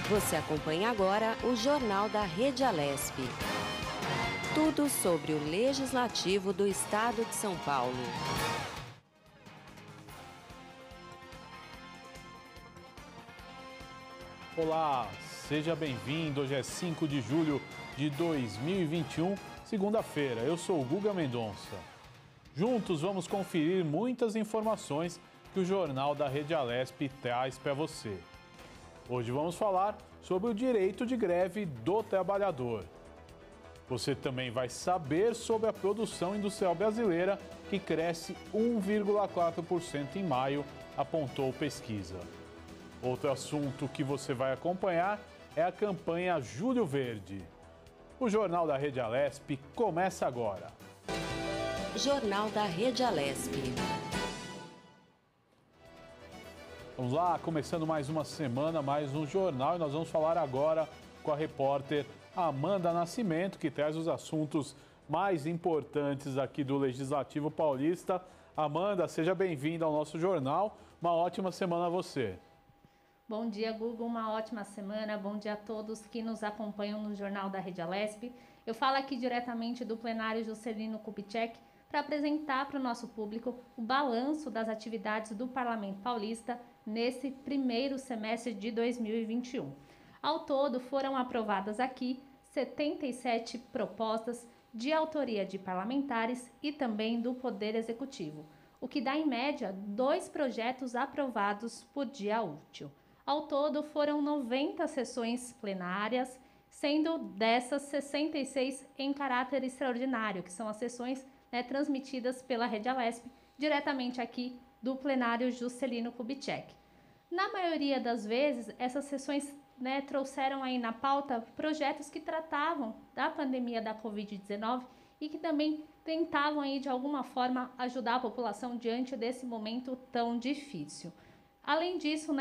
Você acompanha agora o Jornal da Rede Alesp. Tudo sobre o Legislativo do Estado de São Paulo. Olá, seja bem-vindo. Hoje é 5 de julho de 2021, segunda-feira. Eu sou o Guga Mendonça. Juntos vamos conferir muitas informações que o Jornal da Rede Alesp traz para você. Hoje vamos falar sobre o direito de greve do trabalhador. Você também vai saber sobre a produção industrial brasileira, que cresce 1,4% em maio, apontou pesquisa. Outro assunto que você vai acompanhar é a campanha Julho Verde. O Jornal da Rede Alesp começa agora. Jornal da Rede Alesp. Vamos lá, começando mais uma semana, mais um jornal, e nós vamos falar agora com a repórter Amanda Nascimento, que traz os assuntos mais importantes aqui do Legislativo Paulista. Amanda, seja bem-vinda ao nosso jornal. Uma ótima semana a você. Bom dia, Google, uma ótima semana. Bom dia a todos que nos acompanham no Jornal da Rede Alesp. Eu falo aqui diretamente do plenário Juscelino Kubitschek para apresentar para o nosso público o balanço das atividades do Parlamento Paulista nesse primeiro semestre de 2021. Ao todo, foram aprovadas aqui 77 propostas de autoria de parlamentares e também do Poder Executivo, o que dá, em média, 2 projetos aprovados por dia útil. Ao todo, foram 90 sessões plenárias, sendo dessas 66 em caráter extraordinário, que são as sessões transmitidas pela Rede Alesp, diretamente aqui do plenário Juscelino Kubitschek. Na maioria das vezes, essas sessões trouxeram aí na pauta projetos que tratavam da pandemia da Covid-19 e que também tentavam aí de alguma forma ajudar a população diante desse momento tão difícil. Além disso,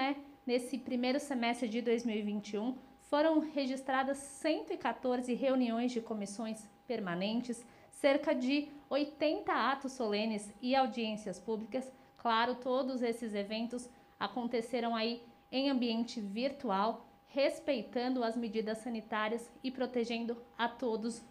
nesse primeiro semestre de 2021, foram registradas 114 reuniões de comissões permanentes, cerca de 80 atos solenes e audiências públicas. Claro, todos esses eventos aconteceram aí em ambiente virtual, respeitando as medidas sanitárias e protegendo a todos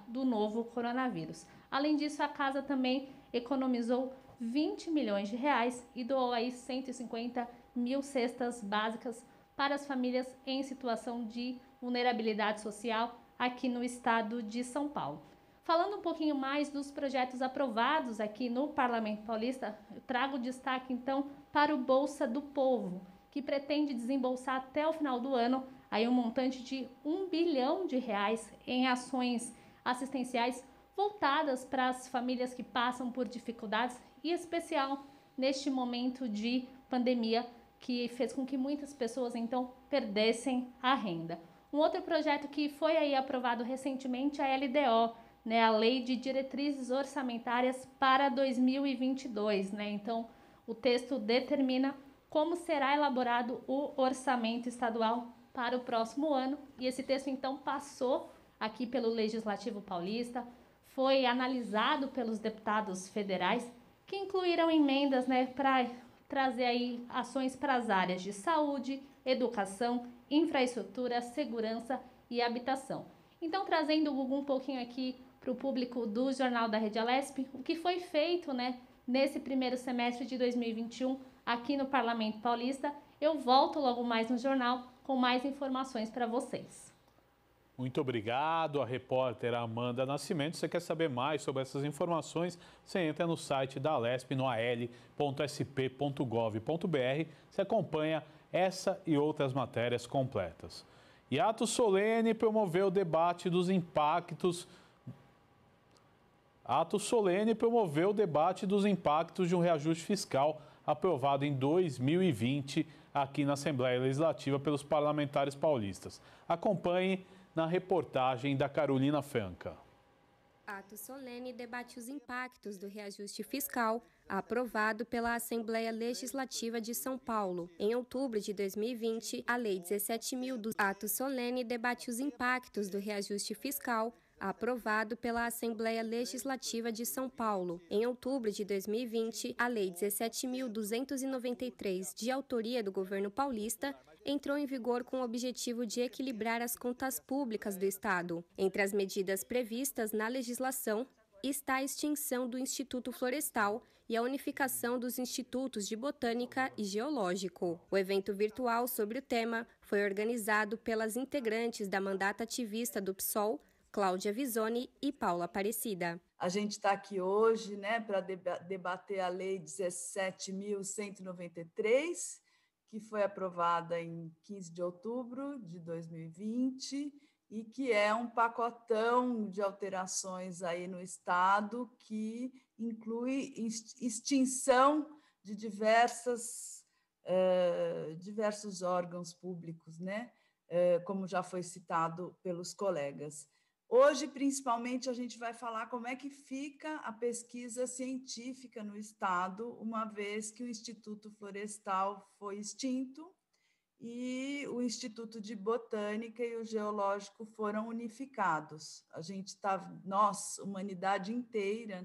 do novo coronavírus. Além disso, a Casa também economizou 20 milhões de reais e doou aí 150 mil cestas básicas para as famílias em situação de vulnerabilidade social aqui no estado de São Paulo. Falando um pouquinho mais dos projetos aprovados aqui no Parlamento Paulista, eu trago destaque então para o Bolsa do Povo, que pretende desembolsar até o final do ano aí um montante de R$1 bilhão em ações assistenciais voltadas para as famílias que passam por dificuldades, e em especial neste momento de pandemia que fez com que muitas pessoas então perdessem a renda. Um outro projeto que foi aí aprovado recentemente é a LDO, a Lei de Diretrizes Orçamentárias para 2022. Então, o texto determina como será elaborado o orçamento estadual para o próximo ano, e esse texto então passou aqui pelo Legislativo Paulista, foi analisado pelos deputados federais, que incluíram emendas para trazer aí ações para as áreas de saúde, educação, infraestrutura, segurança e habitação. Então, trazendo um pouquinho aqui para o público do Jornal da Rede Alesp, o que foi feito nesse primeiro semestre de 2021 aqui no Parlamento Paulista. Eu volto logo mais no jornal com mais informações para vocês. Muito obrigado, a repórter Amanda Nascimento. Você quer saber mais sobre essas informações? Você entra no site da Alesp, no al.sp.gov.br. Você acompanha essa e outras matérias completas. E ato solene promoveu o debate dos impactos. Ato solene promoveu o debate dos impactos de um reajuste fiscal aprovado em 2020 aqui na Assembleia Legislativa pelos parlamentares paulistas. Acompanhe na reportagem da Carolina Franca. Ato solene debate os impactos do reajuste fiscal aprovado pela Assembleia Legislativa de São Paulo. Em outubro de 2020, a Lei 17.000 do Ato solene debate os impactos do reajuste fiscal aprovado pela Assembleia Legislativa de São Paulo. Em outubro de 2020, a Lei 17.293, de autoria do governo paulista, entrou em vigor com o objetivo de equilibrar as contas públicas do Estado. Entre as medidas previstas na legislação está a extinção do Instituto Florestal e a unificação dos institutos de Botânica e Geológico. O evento virtual sobre o tema foi organizado pelas integrantes da mandata ativista do PSOL, Cláudia Visoni e Paula Aparecida. A gente está aqui hoje, para debater a Lei 17.193, que foi aprovada em 15 de outubro de 2020 e que é um pacotão de alterações aí no Estado que inclui extinção de diversos órgãos públicos, como já foi citado pelos colegas. Hoje, principalmente, a gente vai falar como é que fica a pesquisa científica no Estado, uma vez que o Instituto Florestal foi extinto e o Instituto de Botânica e o Geológico foram unificados. A gente está, nós, humanidade inteira,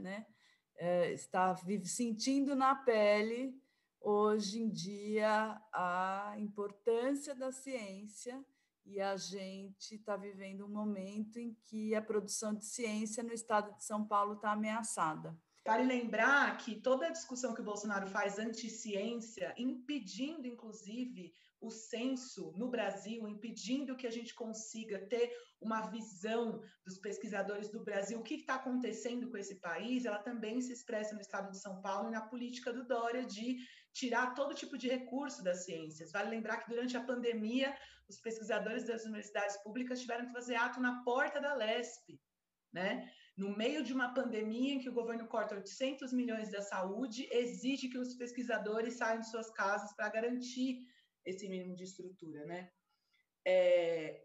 está sentindo na pele, hoje em dia, a importância da ciência, e a gente está vivendo um momento em que a produção de ciência no estado de São Paulo está ameaçada. Vale lembrar que toda a discussão que o Bolsonaro faz anti-ciência, impedindo, inclusive, o censo no Brasil, impedindo que a gente consiga ter uma visão dos pesquisadores do Brasil, o que está acontecendo com esse país, ela também se expressa no estado de São Paulo e na política do Dória de tirar todo tipo de recurso das ciências. Vale lembrar que durante a pandemia, os pesquisadores das universidades públicas tiveram que fazer ato na porta da Lesp, no meio de uma pandemia em que o governo corta 800 milhões da saúde, exige que os pesquisadores saiam de suas casas para garantir esse mínimo de estrutura,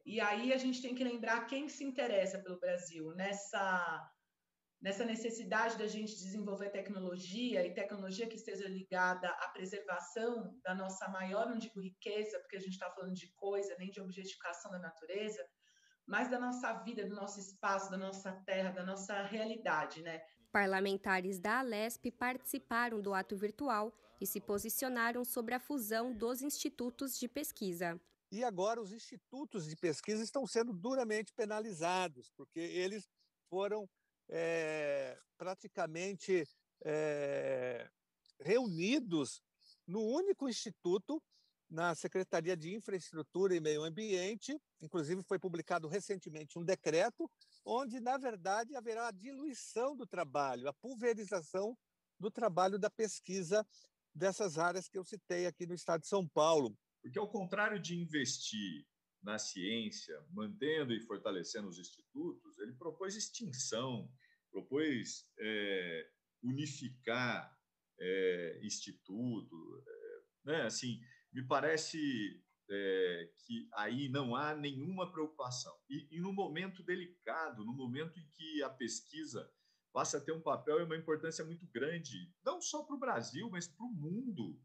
E aí a gente tem que lembrar quem se interessa pelo Brasil nessa necessidade da gente desenvolver tecnologia e tecnologia que esteja ligada à preservação da nossa maior, não digo riqueza, porque a gente está falando de coisa, nem de objetificação da natureza, mas da nossa vida, do nosso espaço, da nossa terra, da nossa realidade, Parlamentares da Alesp participaram do ato virtual e se posicionaram sobre a fusão dos institutos de pesquisa. E agora os institutos de pesquisa estão sendo duramente penalizados, porque eles foram praticamente reunidos no único instituto, na Secretaria de Infraestrutura e Meio Ambiente. Inclusive, foi publicado recentemente um decreto onde, na verdade, haverá a diluição do trabalho, a pulverização do trabalho da pesquisa dessas áreas que eu citei aqui no estado de São Paulo. Porque, ao contrário de investir na ciência, mantendo e fortalecendo os institutos, ele propôs extinção, propôs unificar instituto, assim, me parece que aí não há nenhuma preocupação. E no momento delicado, no momento em que a pesquisa passa a ter um papel e uma importância muito grande, não só para o Brasil, mas para o mundo.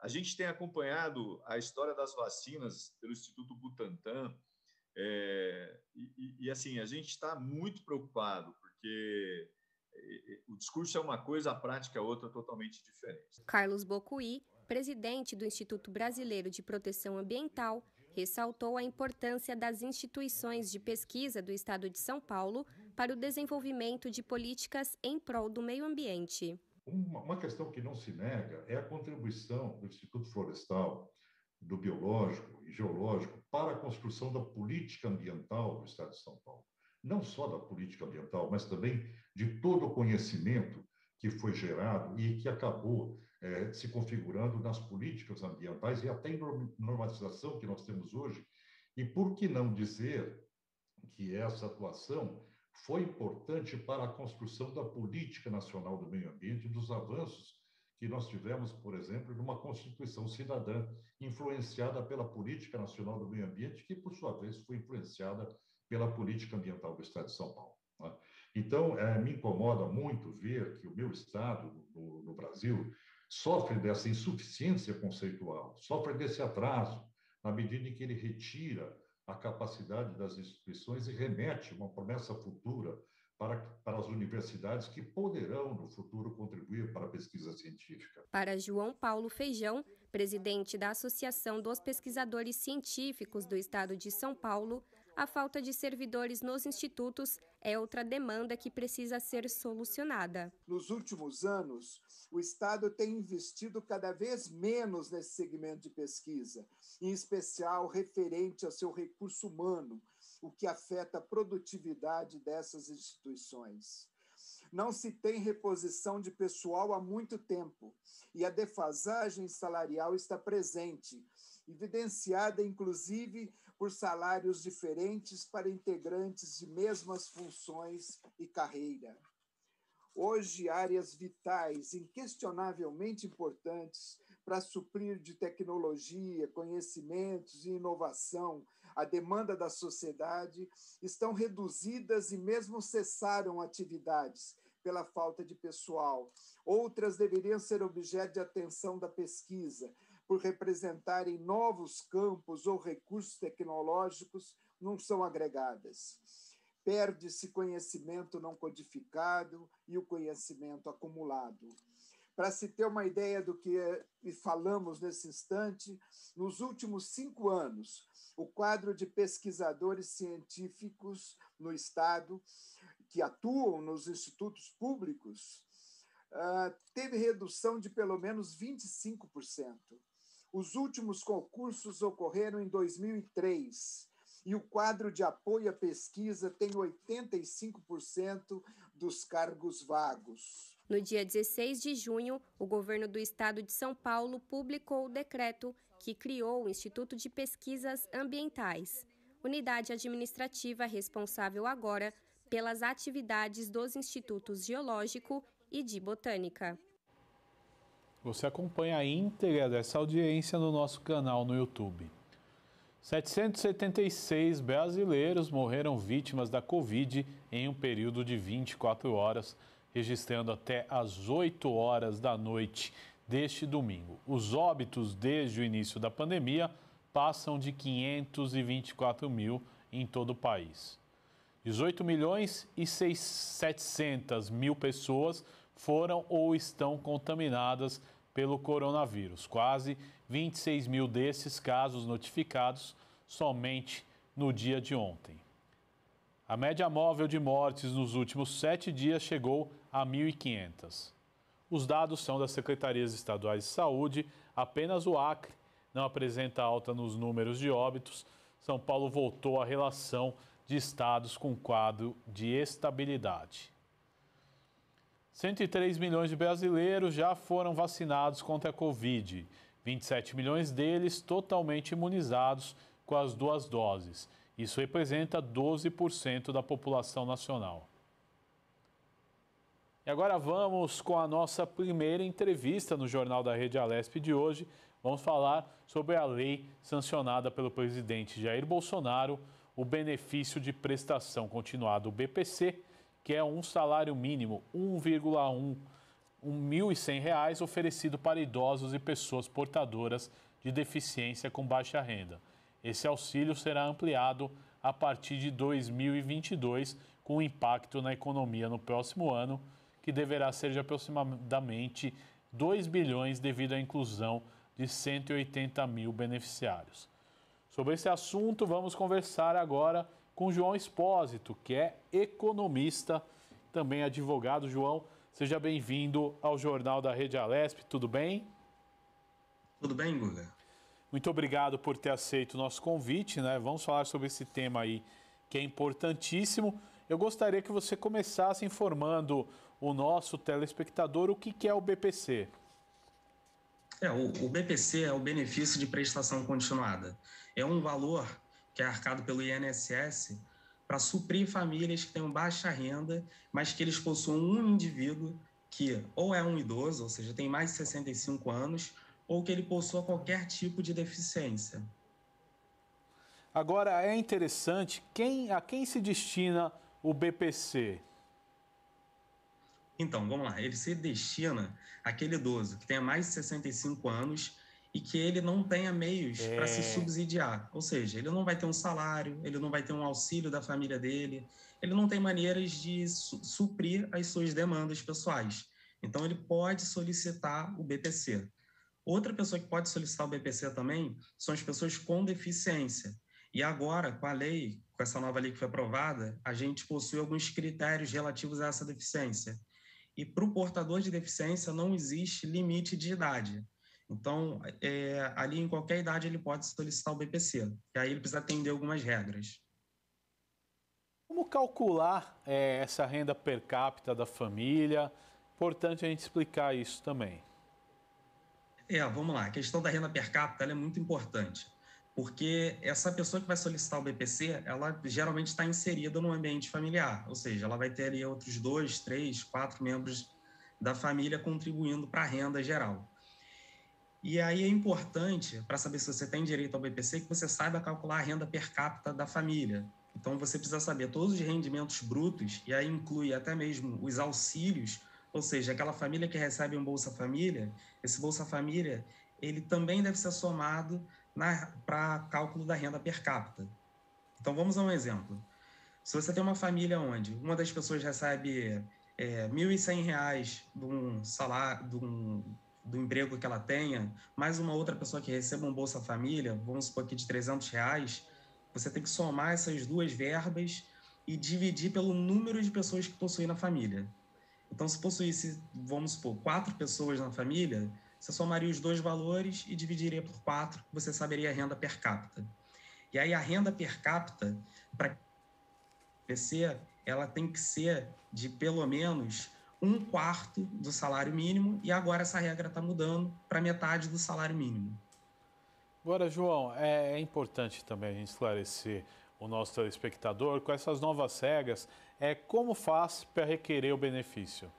A gente tem acompanhado a história das vacinas pelo Instituto Butantan, e assim, a gente está muito preocupado, porque o discurso é uma coisa, a prática é outra, totalmente diferente. Carlos Bocuí, presidente do Instituto Brasileiro de Proteção Ambiental, ressaltou a importância das instituições de pesquisa do Estado de São Paulo para o desenvolvimento de políticas em prol do meio ambiente. Uma questão que não se nega é a contribuição do Instituto Florestal, do Biológico e Geológico para a construção da política ambiental do Estado de São Paulo. Não só da política ambiental, mas também de todo o conhecimento que foi gerado e que acabou se configurando nas políticas ambientais e até em normatização que nós temos hoje. E por que não dizer que essa atuação foi importante para a construção da política nacional do meio ambiente e dos avanços que nós tivemos, por exemplo, numa Constituição cidadã influenciada pela política nacional do meio ambiente, que, por sua vez, foi influenciada pela política ambiental do Estado de São Paulo. Então, me incomoda muito ver que o meu Estado, no Brasil, sofre dessa insuficiência conceitual, sofre desse atraso, na medida em que ele retira a capacidade das instituições e remete uma promessa futura para as universidades que poderão, no futuro, contribuir para a pesquisa científica. Para João Paulo Feijão, presidente da Associação dos Pesquisadores Científicos do Estado de São Paulo, a falta de servidores nos institutos é outra demanda que precisa ser solucionada. Nos últimos anos, o Estado tem investido cada vez menos nesse segmento de pesquisa, em especial referente ao seu recurso humano, o que afeta a produtividade dessas instituições. Não se tem reposição de pessoal há muito tempo e a defasagem salarial está presente, evidenciada inclusive por salários diferentes para integrantes de mesmas funções e carreira. Hoje, áreas vitais, inquestionavelmente importantes para suprir de tecnologia, conhecimentos e inovação a demanda da sociedade, estão reduzidas e mesmo cessaram atividades pela falta de pessoal. Outras deveriam ser objeto de atenção da pesquisa, por representarem novos campos ou recursos tecnológicos, não são agregadas. Perde-se conhecimento não codificado e o conhecimento acumulado. Para se ter uma ideia do que falamos nesse instante, nos últimos 5 anos, o quadro de pesquisadores científicos no Estado que atuam nos institutos públicos teve redução de pelo menos 25%. Os últimos concursos ocorreram em 2003 e o quadro de apoio à pesquisa tem 85% dos cargos vagos. No dia 16 de junho, o governo do estado de São Paulo publicou o decreto que criou o Instituto de Pesquisas Ambientais, unidade administrativa responsável agora pelas atividades dos institutos Geológico e de Botânica. Você acompanha a íntegra dessa audiência no nosso canal no YouTube. 776 brasileiros morreram vítimas da Covid em um período de 24 horas, registrando até às 8 horas da noite deste domingo. Os óbitos desde o início da pandemia passam de 524 mil em todo o país. 18 milhões e 700 mil pessoas foram ou estão contaminadas pelo coronavírus. Quase 26 mil desses casos notificados somente no dia de ontem. A média móvel de mortes nos últimos 7 dias chegou a 1.500. Os dados são das Secretarias Estaduais de Saúde, apenas o Acre não apresenta alta nos números de óbitos. São Paulo voltou à relação de estados com quadro de estabilidade. 103 milhões de brasileiros já foram vacinados contra a Covid. 27 milhões deles totalmente imunizados com as 2 doses. Isso representa 12% da população nacional. E agora vamos com a nossa primeira entrevista no Jornal da Rede Alesp de hoje. Vamos falar sobre a lei sancionada pelo presidente Jair Bolsonaro, o benefício de prestação continuada, o BPC, que é um salário mínimo, R$1.100 oferecido para idosos e pessoas portadoras de deficiência com baixa renda. Esse auxílio será ampliado a partir de 2022, com impacto na economia no próximo ano, que deverá ser de aproximadamente 2 bilhões devido à inclusão de 180 mil beneficiários. Sobre esse assunto, vamos conversar agora com João Espósito, que é economista, também advogado. João, seja bem-vindo ao Jornal da Rede Alesp, tudo bem? Tudo bem, Guga? Muito obrigado por ter aceito o nosso convite, né? Vamos falar sobre esse tema aí que é importantíssimo. Eu gostaria que você começasse informando o nosso telespectador o que é o BPC. O BPC é o benefício de prestação continuada. É um valor que é arcado pelo INSS para suprir famílias que tenham baixa renda, mas que eles possuam um indivíduo que ou é um idoso, ou seja, tem mais de 65 anos, ou que ele possua qualquer tipo de deficiência. Agora, é interessante, a quem se destina o BPC? Então, vamos lá, ele se destina àquele idoso que tenha mais de 65 anos e que ele não tenha meios para se subsidiar. Ou seja, ele não vai ter um salário, ele não vai ter um auxílio da família dele, ele não tem maneiras de suprir as suas demandas pessoais. Então, ele pode solicitar o BPC. Outra pessoa que pode solicitar o BPC também são as pessoas com deficiência. E agora, com a lei, com essa nova lei que foi aprovada, a gente possui alguns critérios relativos a essa deficiência. E para o portador de deficiência não existe limite de idade. Então, ali em qualquer idade ele pode solicitar o BPC, e aí ele precisa atender algumas regras. Como calcular essa renda per capita da família? Importante a gente explicar isso também. Vamos lá. A questão da renda per capita ela é muito importante, porque essa pessoa que vai solicitar o BPC, ela geralmente está inserida no ambiente familiar, ou seja, ela vai ter ali outros 2, 3, 4 membros da família contribuindo para a renda geral. E aí é importante, para saber se você tem direito ao BPC, que você saiba calcular a renda per capita da família. Então, você precisa saber todos os rendimentos brutos, e aí inclui até mesmo os auxílios, ou seja, aquela família que recebe um Bolsa Família, esse Bolsa Família, ele também deve ser somado para cálculo da renda per capita. Então, vamos a um exemplo. Se você tem uma família onde uma das pessoas recebe R$ 1.100 de um salário, do emprego que ela tenha, mais uma outra pessoa que receba um Bolsa Família, vamos supor aqui de R$300, você tem que somar essas duas verbas e dividir pelo número de pessoas que possuem na família. Então, se possuísse, vamos supor, 4 pessoas na família, você somaria os dois valores e dividiria por 4, você saberia a renda per capita. E aí a renda per capita, para BPC, ela tem que ser de pelo menos 1/4 do salário mínimo, e agora essa regra está mudando para metade do salário mínimo. Agora, João, é importante também a gente esclarecer o nosso telespectador com essas novas regras, como faz para requerer o benefício?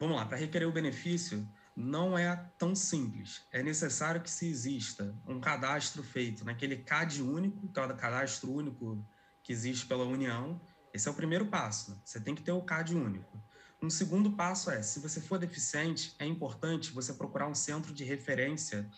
Vamos lá, para requerer o benefício não é tão simples. É necessário que se exista um cadastro feito naquele CAD único, que é o cadastro único que existe pela União. Esse é o primeiro passo, você tem que ter o CAD único. Um segundo passo se você for deficiente, é importante você procurar um centro de referência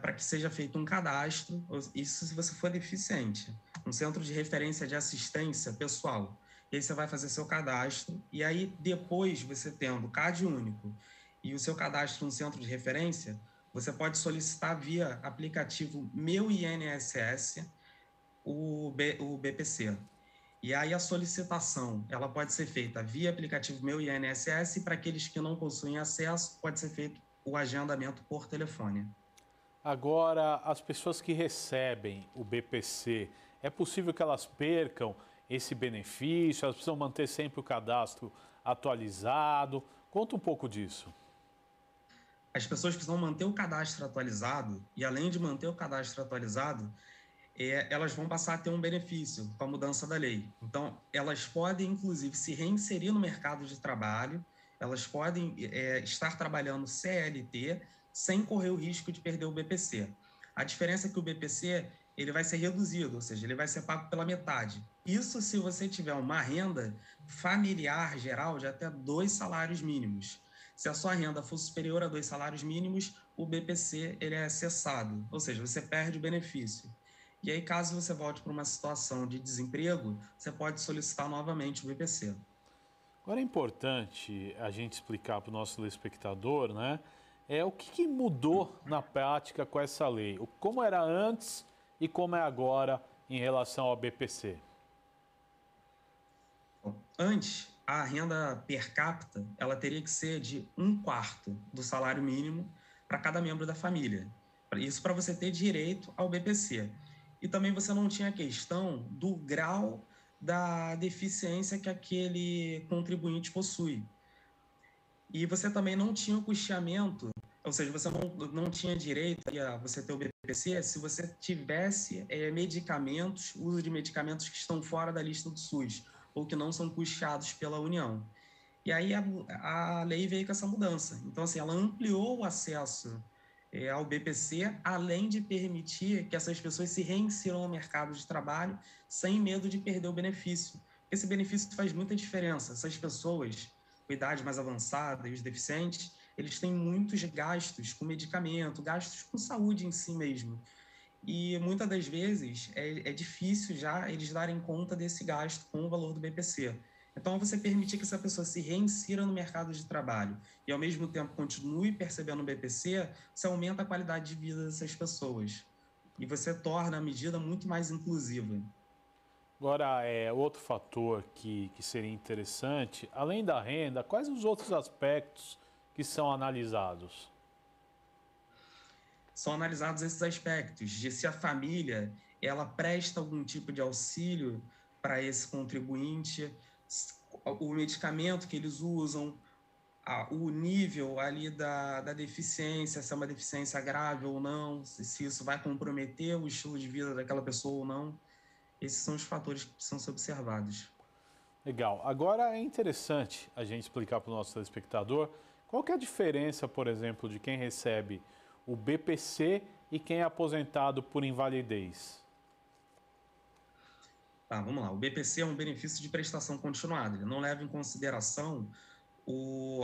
para que seja feito um cadastro, isso se você for deficiente, um centro de referência de assistência pessoal. E aí você vai fazer seu cadastro, e aí depois você tendo o CAD único e o seu cadastro no centro de referência, você pode solicitar via aplicativo Meu INSS o BPC. E aí a solicitação, ela pode ser feita via aplicativo Meu INSS, e para aqueles que não possuem acesso, pode ser feito o agendamento por telefone. Agora, as pessoas que recebem o BPC, é possível que elas percam esse benefício? Elas precisam manter sempre o cadastro atualizado? Conta um pouco disso. As pessoas precisam manter o cadastro atualizado, e além de manter o cadastro atualizado, elas vão passar a ter um benefício com a mudança da lei. Então, elas podem, inclusive, se reinserir no mercado de trabalho, elas podem estar trabalhando CLT sem correr o risco de perder o BPC. A diferença é que o BPC ele vai ser reduzido, ou seja, ele vai ser pago pela metade. Isso se você tiver uma renda familiar geral de até 2 salários mínimos. Se a sua renda for superior a 2 salários mínimos, o BPC ele é cessado, ou seja, você perde o benefício. E aí, caso você volte para uma situação de desemprego, você pode solicitar novamente o BPC. Agora é importante a gente explicar para o nosso telespectador, né? O que mudou na prática com essa lei? Como era antes e como é agora em relação ao BPC? Antes, a renda per capita ela teria que ser de 1/4 do salário mínimo para cada membro da família. Isso para você ter direito ao BPC. E também você não tinha a questão do grau da deficiência que aquele contribuinte possui. E você também não tinha o custeamento, ou seja, você não tinha direito a você ter o BPC se você tivesse medicamentos, uso de medicamentos que estão fora da lista do SUS, ou que não são custeados pela União. E aí a lei veio com essa mudança. Então, assim, ela ampliou o acesso ao BPC, além de permitir que essas pessoas se reinseram no mercado de trabalho sem medo de perder o benefício. Esse benefício faz muita diferença. Essas pessoas com idade mais avançada e os deficientes, eles têm muitos gastos com medicamento, gastos com saúde em si mesmo. E muitas das vezes é difícil já eles darem conta desse gasto com o valor do BPC. Então, você permitir que essa pessoa se reinsira no mercado de trabalho e, ao mesmo tempo, continue percebendo o BPC, você aumenta a qualidade de vida dessas pessoas. E você torna a medida muito mais inclusiva. Agora, outro fator que seria interessante, além da renda, quais os outros aspectos que são analisados? São analisados esses aspectos de se a família ela presta algum tipo de auxílio para esse contribuinte, o medicamento que eles usam, o nível ali da deficiência, se é uma deficiência grave ou não, se isso vai comprometer o estilo de vida daquela pessoa ou não. Esses são os fatores que precisam ser observados. Legal. Agora é interessante a gente explicar para o nosso telespectador qual que é a diferença, por exemplo, de quem recebe o BPC e quem é aposentado por invalidez. Tá, vamos lá. O BPC é um benefício de prestação continuada. Ele não leva em consideração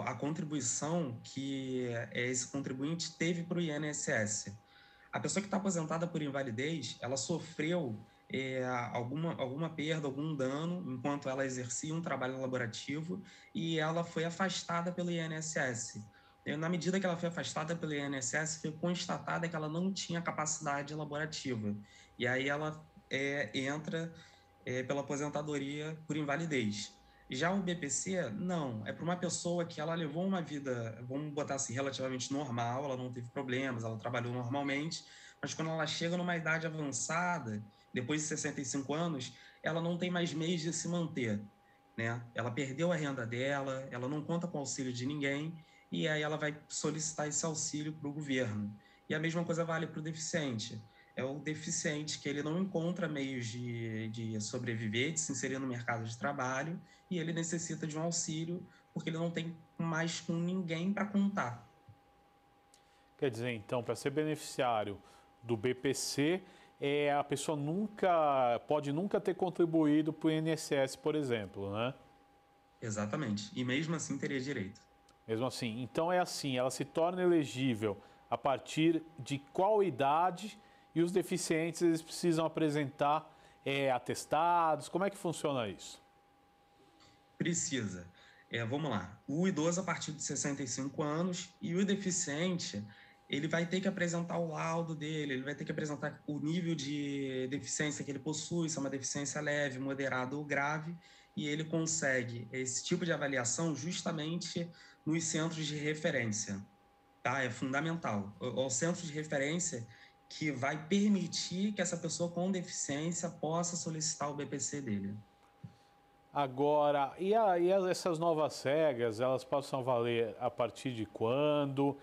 a contribuição que esse contribuinte teve para o INSS. A pessoa que está aposentada por invalidez, ela sofreu alguma perda, algum dano enquanto ela exercia um trabalho laborativo e ela foi afastada pelo INSS. Na medida que ela foi afastada pelo INSS, foi constatada que ela não tinha capacidade laborativa. E aí ela entra pela aposentadoria por invalidez. Já o BPC, não. É para uma pessoa que ela levou uma vida, vamos botar assim, relativamente normal, ela não teve problemas, ela trabalhou normalmente, mas quando ela chega numa idade avançada, depois de 65 anos, ela não tem mais meios de se manter, né? Ela perdeu a renda dela, ela não conta com o auxílio de ninguém, e aí ela vai solicitar esse auxílio para o governo. E a mesma coisa vale para o deficiente. É o deficiente que ele não encontra meios de sobreviver, de se inserir no mercado de trabalho, e ele necessita de um auxílio porque ele não tem mais com ninguém para contar. Quer dizer, então, para ser beneficiário do BPC, a pessoa pode nunca ter contribuído para o INSS, por exemplo, né? Exatamente. E mesmo assim teria direito. Mesmo assim. Então é assim, ela se torna elegível a partir de qual idade e os deficientes eles precisam apresentar atestados? Como é que funciona isso? Precisa. Vamos lá. O idoso a partir de 65 anos e o deficiente, ele vai ter que apresentar o laudo dele, ele vai ter que apresentar o nível de deficiência que ele possui, se é uma deficiência leve, moderada ou grave, e ele consegue esse tipo de avaliação justamente nos centros de referência. Tá? É fundamental. O centro de referência que vai permitir que essa pessoa com deficiência possa solicitar o BPC dele. Agora, e essas novas regras, elas passam a valer a partir de quando?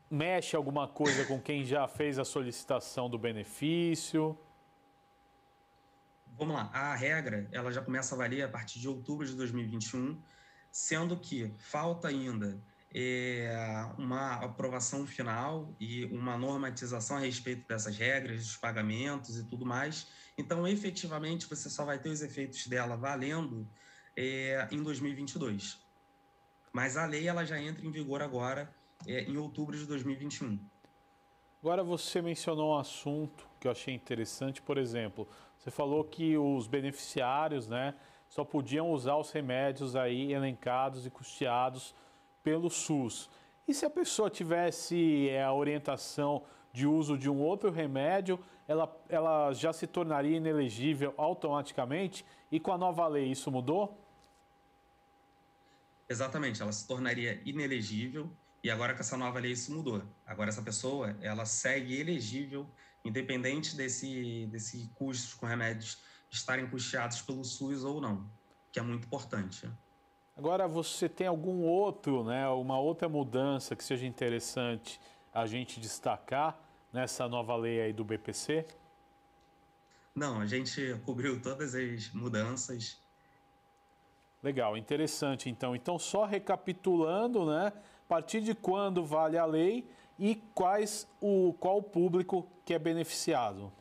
Mexe alguma coisa com quem já fez a solicitação do benefício? Vamos lá, a regra ela já começa a valer a partir de outubro de 2021, sendo que falta ainda uma aprovação final e uma normatização a respeito dessas regras, dos pagamentos e tudo mais. Então, efetivamente, você só vai ter os efeitos dela valendo em 2022. Mas a lei ela já entra em vigor agora, em outubro de 2021. Agora, você mencionou um assunto que eu achei interessante, por exemplo, você falou que os beneficiários, né, só podiam usar os remédios aí elencados e custeados pelo SUS. E se a pessoa tivesse a orientação de uso de um outro remédio, ela já se tornaria inelegível automaticamente? E com a nova lei isso mudou? Exatamente, ela se tornaria inelegível e agora com essa nova lei isso mudou. Agora essa pessoa, ela segue elegível, independente desse custo com remédios estarem custeados pelo SUS ou não, que é muito importante. Agora, você tem algum outro, né, uma outra mudança que seja interessante a gente destacar nessa nova lei aí do BPC? Não, a gente cobriu todas as mudanças. Legal, interessante então. Então, só recapitulando, né, a partir de quando vale a lei e qual o público que é beneficiado?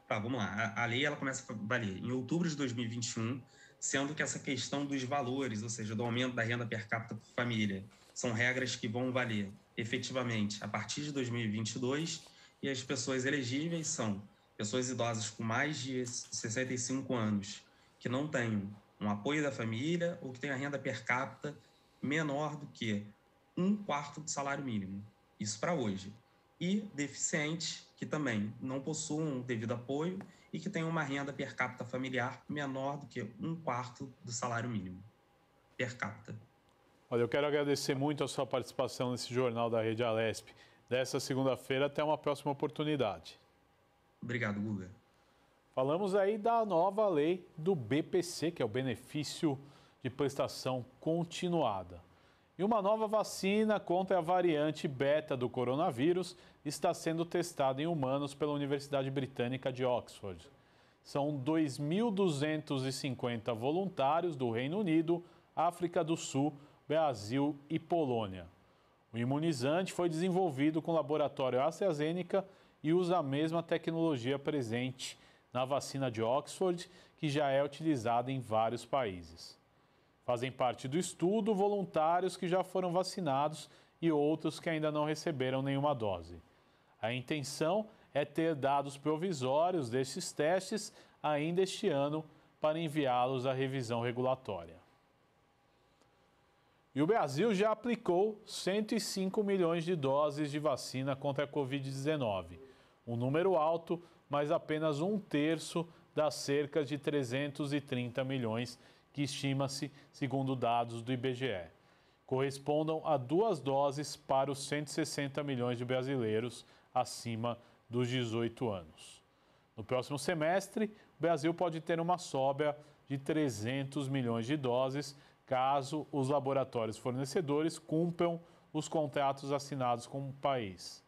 Tá, vamos lá. A lei ela começa a valer em outubro de 2021, sendo que essa questão dos valores, ou seja, do aumento da renda per capita por família, São regras que vão valer efetivamente a partir de 2022 e as pessoas elegíveis são pessoas idosas com mais de 65 anos que não tenham um apoio da família ou que tenham a renda per capita menor do que 1/4 do salário mínimo. Isso para hoje. E deficientes que também não possuam devido apoio e que tenham uma renda per capita familiar menor do que 1/4 do salário mínimo per capita. Olha, eu quero agradecer muito a sua participação nesse Jornal da Rede Alesp. Dessa segunda-feira, até uma próxima oportunidade. Obrigado, Guga. Falamos aí da nova lei do BPC, que é o benefício de prestação continuada. E uma nova vacina contra a variante beta do coronavírus está sendo testada em humanos pela Universidade Britânica de Oxford. São 2.250 voluntários do Reino Unido, África do Sul, Brasil e Polônia. O imunizante foi desenvolvido com o laboratório AstraZeneca e usa a mesma tecnologia presente na vacina de Oxford, que já é utilizada em vários países. Fazem parte do estudo voluntários que já foram vacinados e outros que ainda não receberam nenhuma dose. A intenção é ter dados provisórios desses testes ainda este ano para enviá-los à revisão regulatória. E o Brasil já aplicou 105 milhões de doses de vacina contra a Covid-19. Um número alto, mas apenas 1/3 das cerca de 330 milhões que estima-se, segundo dados do IBGE. Correspondam a 2 doses para os 160 milhões de brasileiros acima dos 18 anos. No próximo semestre, o Brasil pode ter uma sobra de 300 milhões de doses, caso os laboratórios fornecedores cumpram os contratos assinados com o país.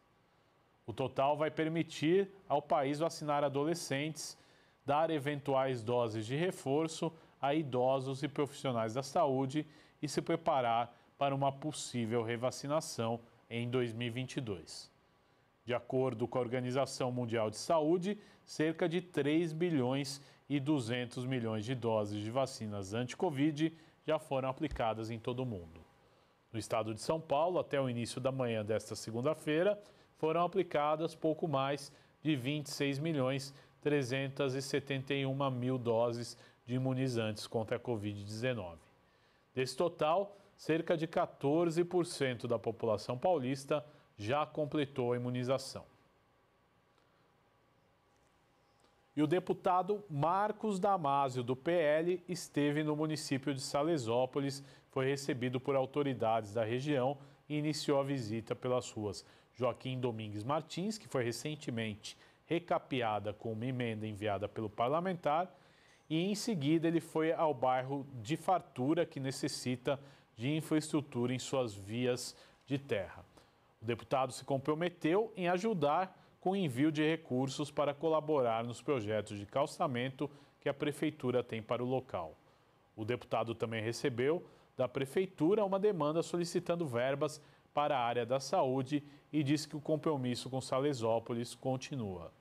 O total vai permitir ao país vacinar adolescentes, dar eventuais doses de reforço a idosos e profissionais da saúde e se preparar para uma possível revacinação em 2022. De acordo com a Organização Mundial de Saúde, cerca de 3 bilhões e 200 milhões de doses de vacinas anti-Covid já foram aplicadas em todo o mundo. No estado de São Paulo, até o início da manhã desta segunda-feira, foram aplicadas pouco mais de 26 milhões 371 mil doses de imunizantes contra a Covid-19. Desse total, cerca de 14% da população paulista já completou a imunização. E o deputado Marcos Damasio, do PL, esteve no município de Salesópolis, foi recebido por autoridades da região e iniciou a visita pelas ruas Joaquim Domingues Martins, que foi recentemente recapeada com uma emenda enviada pelo parlamentar, e em seguida ele foi ao bairro de Fartura, que necessita de infraestrutura em suas vias de terra. O deputado se comprometeu em ajudar com o envio de recursos para colaborar nos projetos de calçamento que a prefeitura tem para o local. O deputado também recebeu da prefeitura uma demanda solicitando verbas para a área da saúde e disse que o compromisso com Salesópolis continua.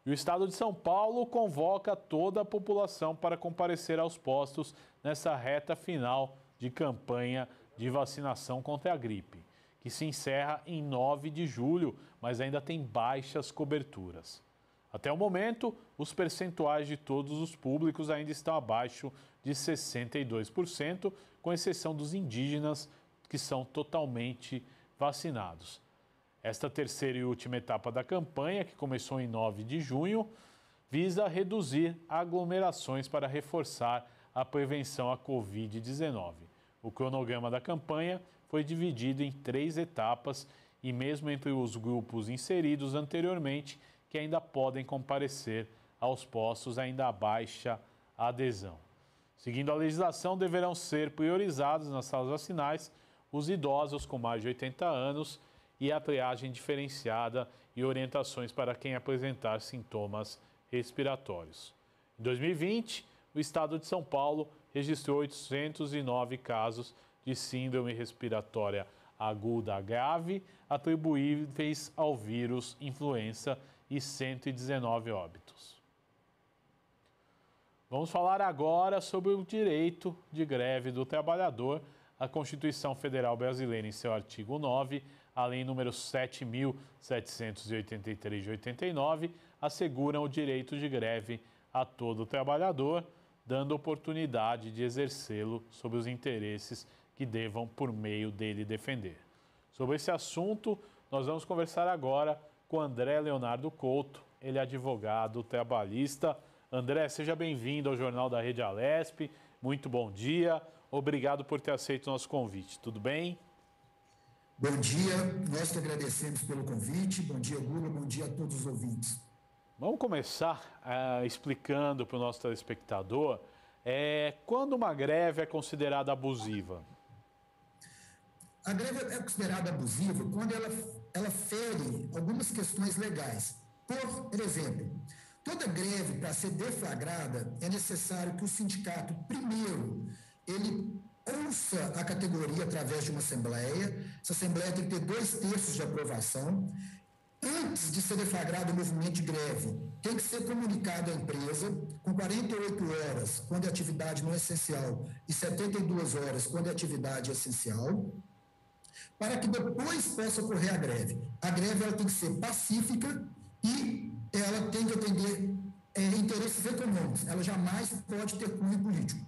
E o estado de São Paulo convoca toda a população para comparecer aos postos nessa reta final de campanha de vacinação contra a gripe, que se encerra em 9 de julho, mas ainda tem baixas coberturas. Até o momento, os percentuais de todos os públicos ainda estão abaixo de 62%, com exceção dos indígenas, que são totalmente vacinados. Esta terceira e última etapa da campanha, que começou em 9 de junho, visa reduzir aglomerações para reforçar a prevenção à Covid-19. O cronograma da campanha foi dividido em 3 etapas e mesmo entre os grupos inseridos anteriormente, que ainda podem comparecer aos postos, ainda há baixa adesão. Seguindo a legislação, deverão ser priorizados nas salas vacinais os idosos com mais de 80 anos e a triagem diferenciada e orientações para quem apresentar sintomas respiratórios. Em 2020, o estado de São Paulo registrou 809 casos de síndrome respiratória aguda grave atribuíveis ao vírus influenza e 119 óbitos. Vamos falar agora sobre o direito de greve do trabalhador. a Constituição Federal Brasileira, em seu artigo 9, a lei número 7.783 de 89, asseguram o direito de greve a todo trabalhador, dando oportunidade de exercê-lo sob os interesses que devam, por meio dele, defender. Sobre esse assunto, nós vamos conversar agora com André Leonardo Couto, ele é advogado trabalhista. André, seja bem-vindo ao Jornal da Rede Alesp, muito bom dia, obrigado por ter aceito o nosso convite, tudo bem? Bom dia, nós que agradecemos pelo convite, bom dia, Guga, bom dia a todos os ouvintes. Vamos começar explicando para o nosso telespectador quando uma greve é considerada abusiva. A greve é considerada abusiva quando ela fere algumas questões legais. Por exemplo, toda greve, para ser deflagrada, é necessário que o sindicato, primeiro, ele ouça a categoria através de uma assembleia. Essa assembleia tem que ter 2/3 de aprovação. Antes de ser deflagrado o movimento de greve, tem que ser comunicado à empresa com 48 horas quando a atividade não é essencial e 72 horas quando a atividade é essencial, para que depois possa ocorrer a greve. A greve ela tem que ser pacífica e ela tem que atender interesses econômicos. Ela jamais pode ter cunho político.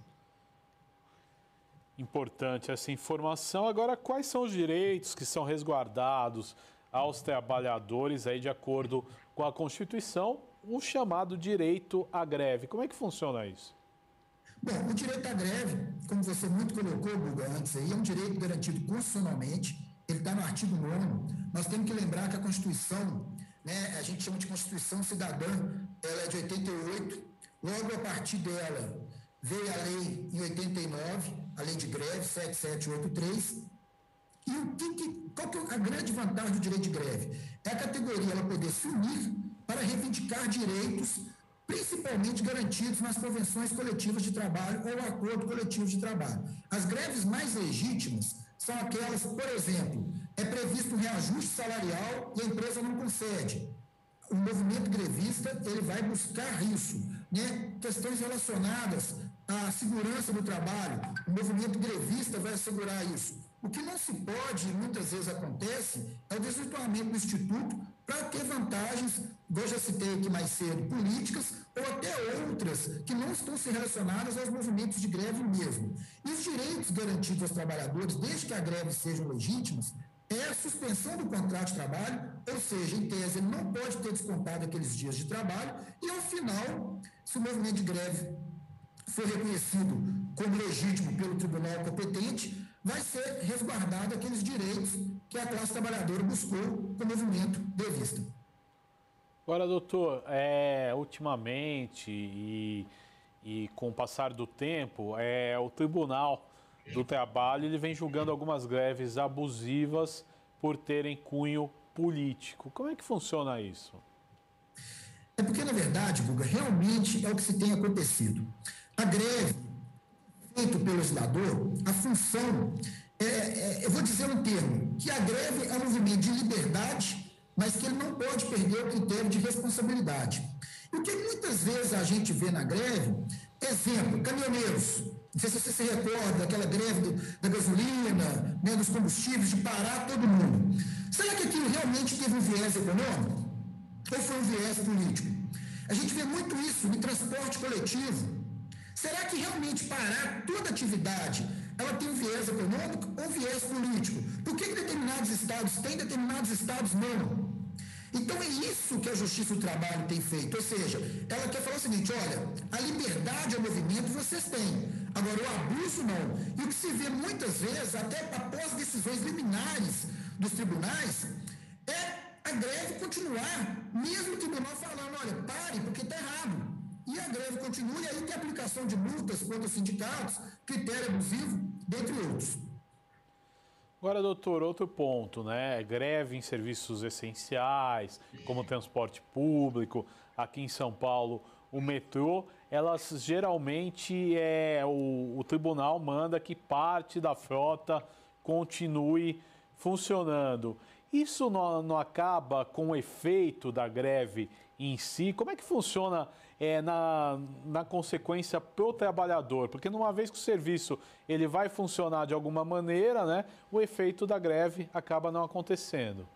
Importante essa informação. Agora, quais são os direitos que são resguardados aos trabalhadores aí de acordo com a Constituição, o chamado direito à greve? Como é que funciona isso? Bom, o direito à greve, como você muito colocou, Guga, antes aí, é um direito garantido constitucionalmente, ele está no artigo 9º. Nós temos que lembrar que a Constituição, né, a gente chama de Constituição Cidadã, ela é de 88, logo a partir dela veio a lei em 89, a lei de greve 7783, e qual que é a grande vantagem do direito de greve? É a categoria ela poder se unir para reivindicar direitos, principalmente garantidos nas convenções coletivas de trabalho ou acordo coletivo de trabalho. As greves mais legítimas são aquelas, por exemplo, é previsto um reajuste salarial e a empresa não concede. O movimento grevista ele vai buscar isso, né? Questões relacionadas à segurança do trabalho, o movimento grevista vai assegurar isso. O que não se pode, muitas vezes acontece, é o desvirtuamento do Instituto para ter vantagens, eu já citei aqui mais cedo, políticas ou até outras que não estão se relacionadas aos movimentos de greve mesmo. E os direitos garantidos aos trabalhadores, desde que a greve sejam legítimas, é a suspensão do contrato de trabalho, ou seja, em tese, ele não pode ter descontado aqueles dias de trabalho e, ao final, se o movimento de greve for reconhecido como legítimo pelo tribunal competente, vai ser resguardado aqueles direitos que a classe trabalhadora buscou com o movimento grevista. Agora, doutor, ultimamente e com o passar do tempo, o Tribunal do Trabalho ele vem julgando algumas greves abusivas por terem cunho político. Como é que funciona isso? É porque, na verdade, Guga, realmente é o que se tem acontecido. A greve, feita pelo legislador, a função, eu vou dizer um termo, que a greve é um movimento de liberdade, mas que ele não pode perder o critério de responsabilidade. E o que muitas vezes a gente vê na greve, exemplo, caminhoneiros, não sei se você se recorda daquela greve da gasolina, né, dos combustíveis, de parar todo mundo. Será que aquilo realmente teve um viés econômico? Ou foi um viés político? A gente vê muito isso no transporte coletivo. Será que realmente parar toda atividade, ela tem um viés econômico ou um viés político? Por que determinados estados têm, determinados estados não? Então é isso que a Justiça do Trabalho tem feito, ou seja, ela quer falar o seguinte, olha, a liberdade ao movimento vocês têm, agora o abuso não. E o que se vê muitas vezes, até após decisões liminares dos tribunais, é a greve continuar, mesmo o tribunal falando, olha, pare, porque está errado. E a greve continua, e aí tem aplicação de multas contra os sindicatos, critério abusivo, dentre outros. Agora, doutor, outro ponto, né? Greve em serviços essenciais, como transporte público, aqui em São Paulo, o metrô, elas geralmente o tribunal manda que parte da frota continue funcionando. Isso não acaba com o efeito da greve em si. Como é que funciona na consequência para o trabalhador? Porque uma vez que o serviço ele vai funcionar de alguma maneira, né, o efeito da greve acaba não acontecendo.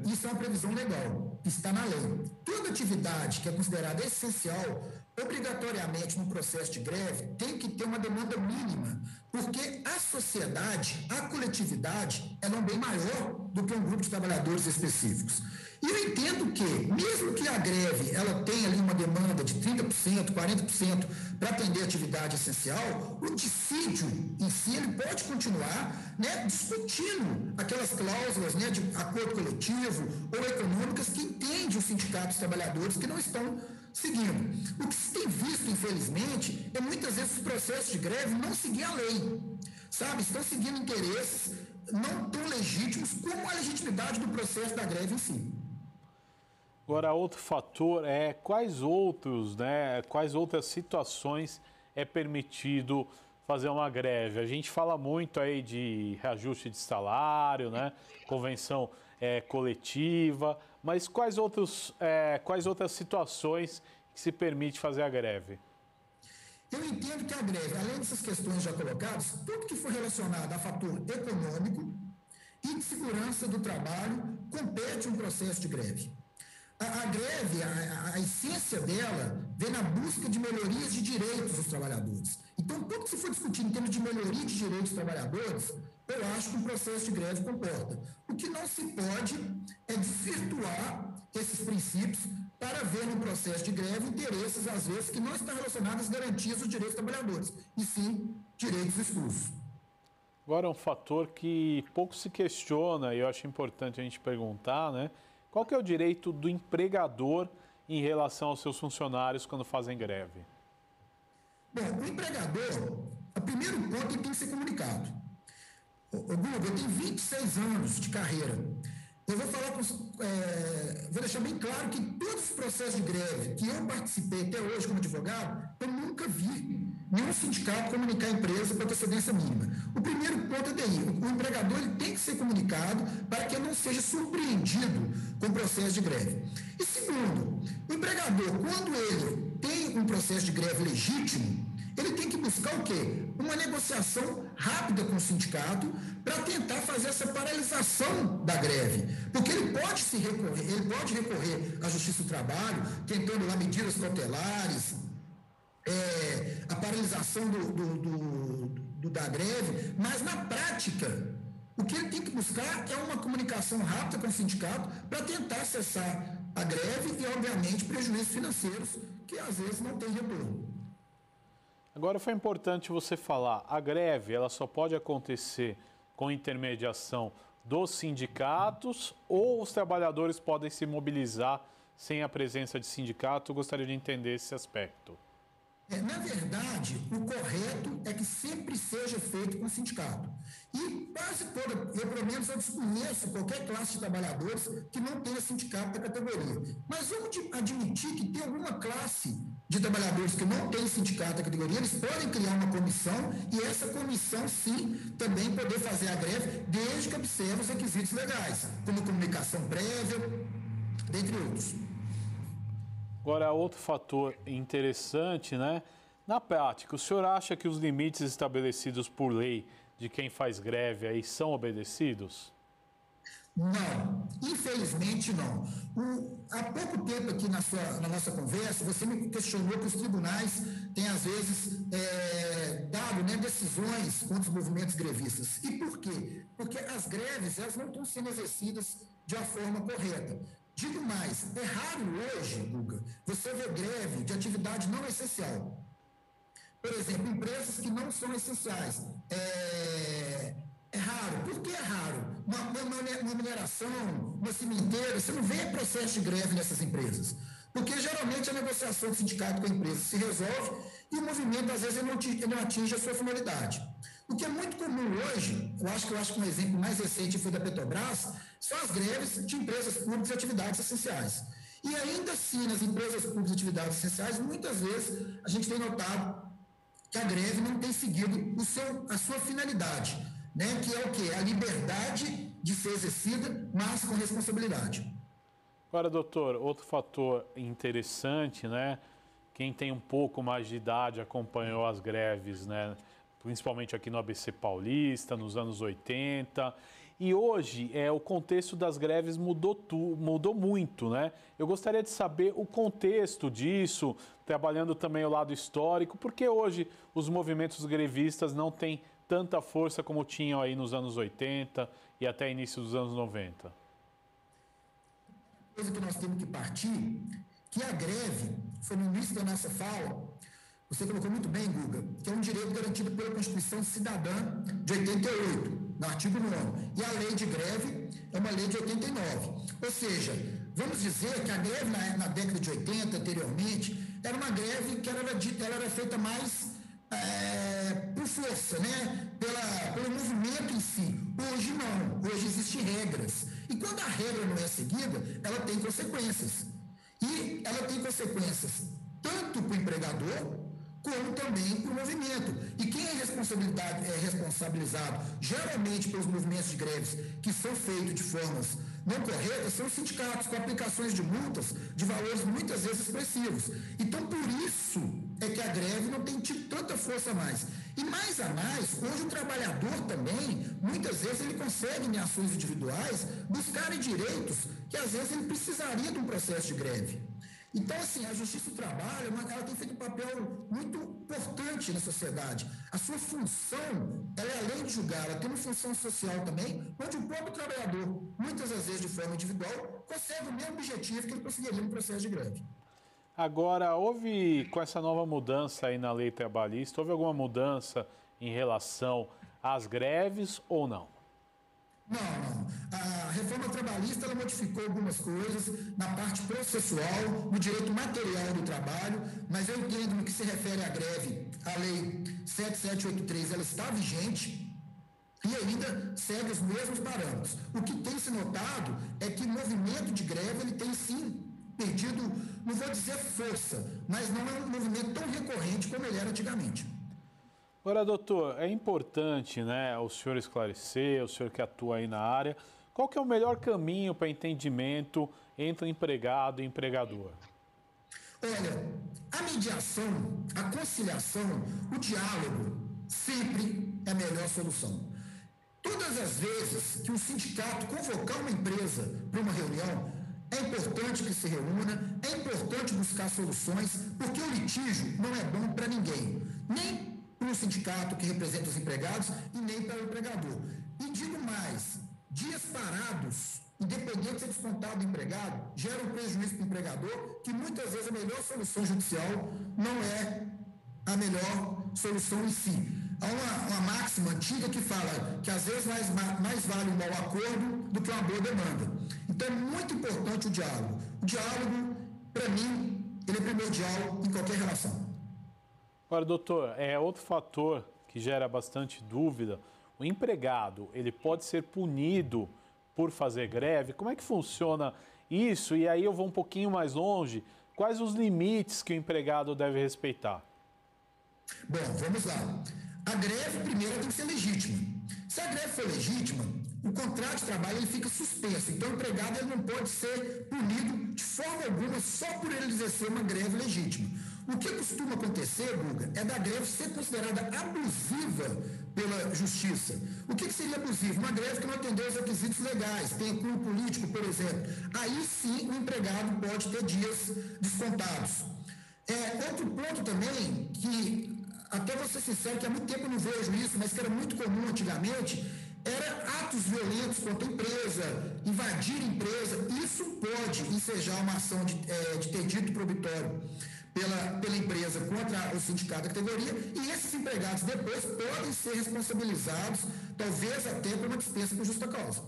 Isso é uma previsão legal, está na lei. Toda atividade que é considerada essencial, obrigatoriamente no processo de greve, tem que ter uma demanda mínima, porque a sociedade, a coletividade, ela é um bem maior do que um grupo de trabalhadores específicos. E eu entendo que, mesmo que a greve ela tenha ali uma demanda de 30%, 40% para atender a atividade essencial, o dissídio em si ele pode continuar, né, discutindo aquelas cláusulas, né, de acordo coletivo ou econômicas que entende os sindicatos trabalhadores que não estão seguindo. O que se tem visto, infelizmente, é muitas vezes os processos de greve não seguir a lei, sabe? Estão seguindo interesses não tão legítimos como a legitimidade do processo da greve em si. Agora, outro fator é quais outras situações é permitido fazer uma greve? A gente fala muito aí de reajuste de salário, né? Convenção coletiva, mas quais outras situações que se permite fazer a greve? Eu entendo que a greve, além dessas questões já colocadas, tudo que for relacionado a fator econômico e de segurança do trabalho compete um processo de greve. A greve, a essência dela, vem na busca de melhorias de direitos dos trabalhadores. Então, tudo que se for discutir em termos de melhoria de direitos dos trabalhadores, eu acho que um processo de greve comporta. O que não se pode é desvirtuar esses princípios para ver no processo de greve interesses, às vezes, que não estão relacionados às garantias dos direitos dos trabalhadores, e sim direitos exclusos. Agora, um fator que pouco se questiona, e eu acho importante a gente perguntar, né? Qual que é o direito do empregador em relação aos seus funcionários quando fazem greve? Bom, o empregador, o primeiro ponto, ele tem que ser comunicado. Guga, eu tenho 26 anos de carreira. Eu vou falar vou deixar bem claro que todos os processos de greve que eu participei até hoje como advogado, eu nunca vi nenhum sindicato comunicar a empresa com antecedência mínima. O primeiro ponto é daí, o empregador ele tem que ser comunicado para que ele não seja surpreendido com o processo de greve. E segundo, o empregador, quando ele tem um processo de greve legítimo, ele tem que buscar o quê? Uma negociação rápida com o sindicato para tentar fazer essa paralisação da greve. Porque ele pode recorrer à Justiça do Trabalho, tentando lá medidas cautelares, a paralisação da greve, mas na prática, o que ele tem que buscar é uma comunicação rápida com o sindicato para tentar cessar a greve e, obviamente, prejuízos financeiros que às vezes não tem retorno. Agora, foi importante você falar, a greve ela só pode acontecer com intermediação dos sindicatos ou os trabalhadores podem se mobilizar sem a presença de sindicato? Eu gostaria de entender esse aspecto. Na verdade, o correto é que sempre seja feito com o sindicato. E quase toda, eu pelo menos eu desconheço qualquer classe de trabalhadores que não tenha sindicato da categoria. Mas vamos admitir que tem alguma classe de trabalhadores que não tem sindicato da categoria, eles podem criar uma comissão e essa comissão, sim, também poder fazer a greve, desde que observe os requisitos legais, como comunicação prévia, dentre outros. Agora, outro fator interessante, né? Na prática, o senhor acha que os limites estabelecidos por lei de quem faz greve aí são obedecidos? Não, infelizmente não. Há pouco tempo aqui na nossa conversa, você me questionou que os tribunais têm, às vezes, dado, né, decisões contra os movimentos grevistas. E por quê? Porque as greves elas não estão sendo exercidas de uma forma correta. Digo mais, é raro hoje, Guga, você ver greve de atividade não essencial. Por exemplo, empresas que não são essenciais. É raro. Por que é raro? Uma mineração, uma cimenteira, você não vê processo de greve nessas empresas. Porque geralmente a negociação do sindicato com a empresa se resolve e o movimento, às vezes, ele não atinge a sua finalidade. O que é muito comum hoje, eu acho que um exemplo mais recente foi da Petrobras, são as greves de empresas públicas e atividades essenciais. E ainda assim, nas empresas públicas e atividades essenciais, muitas vezes a gente tem notado que a greve não tem seguido a sua finalidade, né? Que é o quê? A liberdade de ser exercida, mas com responsabilidade. Agora, doutor, outro fator interessante, né? Quem tem um pouco mais de idade acompanhou as greves, né? Principalmente aqui no ABC Paulista, nos anos 80. E hoje, o contexto das greves mudou muito, né? Eu gostaria de saber o contexto disso, trabalhando também o lado histórico, porque hoje os movimentos grevistas não têm tanta força como tinham aí nos anos 80 e até início dos anos 90. Coisa que nós temos que partir, que a greve, foi no início da nossa fala, você colocou muito bem, Guga, que é um direito garantido pela Constituição Cidadã de 88, no artigo 9º. E a lei de greve é uma lei de 89. Ou seja, vamos dizer que a greve na década de 80, anteriormente, era uma greve que ela era feita mais por força, né? Pelo movimento em si. Hoje não, hoje existem regras. E quando a regra não é seguida, ela tem consequências. E ela tem consequências tanto para o empregador, como também para o movimento. E quem é responsabilizado geralmente pelos movimentos de greves que são feitos de formas não corretas são os sindicatos, com aplicações de multas de valores muitas vezes expressivos. Então, por isso é que a greve não tem tido tanta força mais. E mais a mais, hoje o trabalhador também, muitas vezes ele consegue em ações individuais buscarem direitos que às vezes ele precisaria de um processo de greve. Então, assim, a Justiça do Trabalho, ela tem feito um papel muito importante na sociedade. A sua função, ela é além de julgar, ela tem uma função social também, onde o próprio trabalhador, muitas das vezes de forma individual, consegue o mesmo objetivo que ele conseguiria no processo de greve. Agora, com essa nova mudança aí na lei trabalhista, houve alguma mudança em relação às greves ou não? Não. A reforma trabalhista ela modificou algumas coisas na parte processual, no direito material do trabalho, mas eu entendo no que se refere à greve, a lei 7783 ela está vigente e ainda segue os mesmos parâmetros. O que tem se notado é que o movimento de greve ele tem sim perdido, não vou dizer força, mas não é um movimento tão recorrente como ele era antigamente. Agora, doutor, é importante, né, o senhor esclarecer, o senhor que atua aí na área, qual que é o melhor caminho para entendimento entre empregado e empregador? Olha, a mediação, a conciliação, o diálogo sempre é a melhor solução. Todas as vezes que um sindicato convocar uma empresa para uma reunião, é importante que se reúna, é importante buscar soluções, porque o litígio não é bom para ninguém, nem para o sindicato que representa os empregados e nem para o empregador. E digo mais, dias parados, independente de ser descontado do empregado, gera um prejuízo para o empregador, que muitas vezes a melhor solução judicial não é a melhor solução em si. Há uma máxima antiga que fala que às vezes mais vale um mau acordo do que uma boa demanda. Então é muito importante o diálogo. O diálogo, para mim, ele é primordial em qualquer relação. Agora, doutor, outro fator que gera bastante dúvida, o empregado, ele pode ser punido por fazer greve? Como é que funciona isso? E aí eu vou um pouquinho mais longe, quais os limites que o empregado deve respeitar? Bom, vamos lá. A greve, primeiro, tem que ser legítima. Se a greve for legítima, o contrato de trabalho ele fica suspenso. Então, o empregado ele não pode ser punido de forma alguma só por ele exercer uma greve legítima. O que costuma acontecer, Guga, é da greve ser considerada abusiva pela justiça. O que seria abusivo? Uma greve que não atendeu os requisitos legais, tem cunho político, por exemplo. Aí sim o empregado pode ter dias descontados. Outro ponto também, que até vou ser sincero, que há muito tempo eu não vejo isso, mas que era muito comum antigamente, era atos violentos contra a empresa, invadir a empresa. Isso pode ensejar uma ação de interdito proibitório pela empresa contra o sindicato da categoria, e esses empregados depois podem ser responsabilizados, talvez até por uma dispensa por justa causa.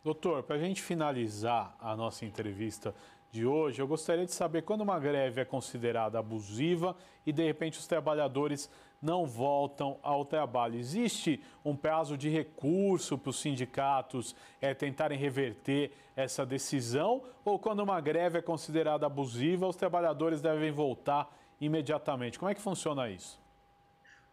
Doutor, para a gente finalizar a nossa entrevista de hoje, eu gostaria de saber quando uma greve é considerada abusiva e, de repente, os trabalhadores não voltam ao trabalho. Existe um prazo de recurso para os sindicatos tentarem reverter essa decisão? Ou quando uma greve é considerada abusiva, os trabalhadores devem voltar imediatamente? Como é que funciona isso?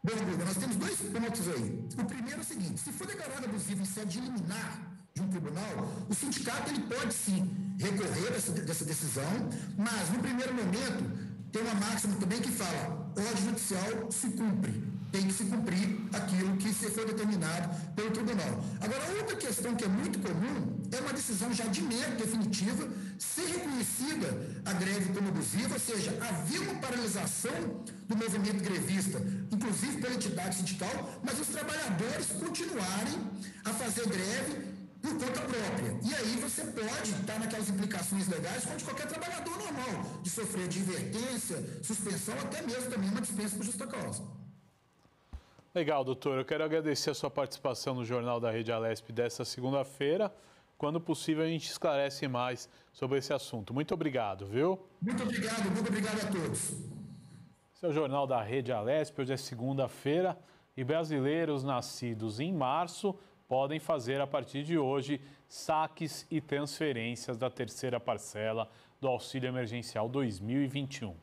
Bom, Bruno, nós temos dois pontos aí. O primeiro é o seguinte, se for declarado abusivo em sede liminar de um tribunal, o sindicato ele pode sim recorrer dessa decisão, mas, no primeiro momento, tem uma máxima também que fala: ordem judicial se cumpre, tem que se cumprir aquilo que for determinado pelo tribunal. Agora, outra questão que é muito comum é uma decisão já de mero definitiva, ser reconhecida a greve como abusiva, ou seja, havia uma paralisação do movimento grevista, inclusive pela entidade sindical, mas os trabalhadores continuarem a fazer greve por conta própria. E aí você pode estar naquelas implicações legais como de qualquer trabalhador normal, de sofrer advertência, suspensão, até mesmo também uma dispensa por justa causa. Legal, doutor. Eu quero agradecer a sua participação no Jornal da Rede Alesp desta segunda-feira. Quando possível, a gente esclarece mais sobre esse assunto. Muito obrigado, viu? Muito obrigado a todos. Esse é o Jornal da Rede Alesp. Hoje é segunda-feira e brasileiros nascidos em março podem fazer, a partir de hoje, saques e transferências da terceira parcela do Auxílio Emergencial 2021.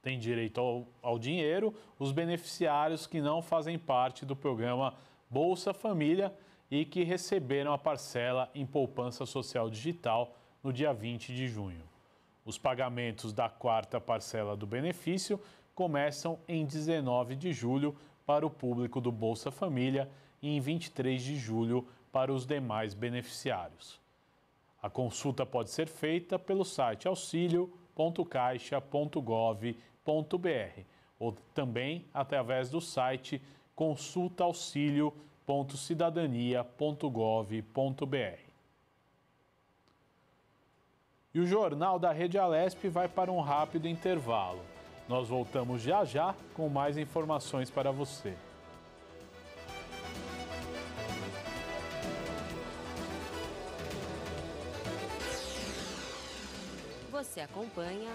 Tem direito ao dinheiro os beneficiários que não fazem parte do programa Bolsa Família e que receberam a parcela em poupança social digital no dia 20 de junho. Os pagamentos da quarta parcela do benefício começam em 19 de julho para o público do Bolsa Família e em 23 de julho para os demais beneficiários. A consulta pode ser feita pelo site auxilio.caixa.gov.br ou também através do site consultaauxilio.cidadania.gov.br. E o Jornal da Rede Alesp vai para um rápido intervalo. Nós voltamos já com mais informações para você. Você acompanha